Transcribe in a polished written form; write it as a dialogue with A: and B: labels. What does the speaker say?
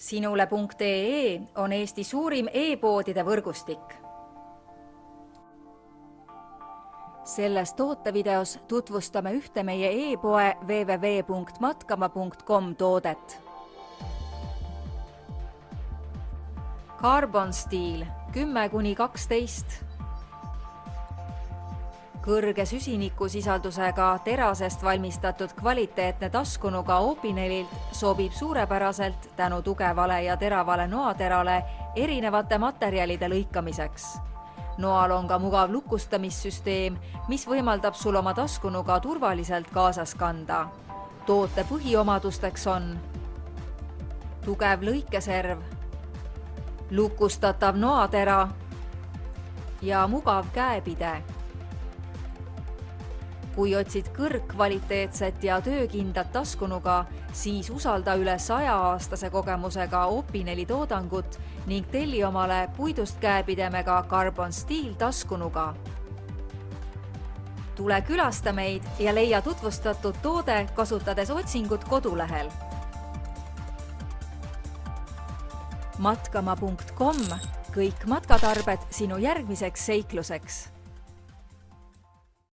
A: Sinule.ee on Eesti suurim e-poodide võrgustik. Selles tootevideos tutvustame ühte meie e-poe www.matkama.com toodet. Carbon Steel 10–12. Kõrge süsinikusisaldusega terasest valmistatud kvaliteetne taskunuga Opinelilt sobib suurepäraselt tänu tugevale ja teravale noaterale erinevate materjalide lõikamiseks. Noal on ka mugav lukustamissüsteem, mis võimaldab sul oma taskunuga turvaliselt kaasas kanda. Toote põhiomadusteks on tugev lõikeserv, lukustatav noatera ja mugav käepide. Kui otsid kõrgkvaliteetset ja töökindat taskunuga, siis usalda üle 100-aastase kogemusega Opineli toodangut ning telli omale puidust käepidemega Carbon Steel taskunuga. Tule külasta meid ja leia tutvustatud toode kasutades otsingut kodulehel. Matkama.com – kõik matkatarbed sinu järgmiseks seikluseks.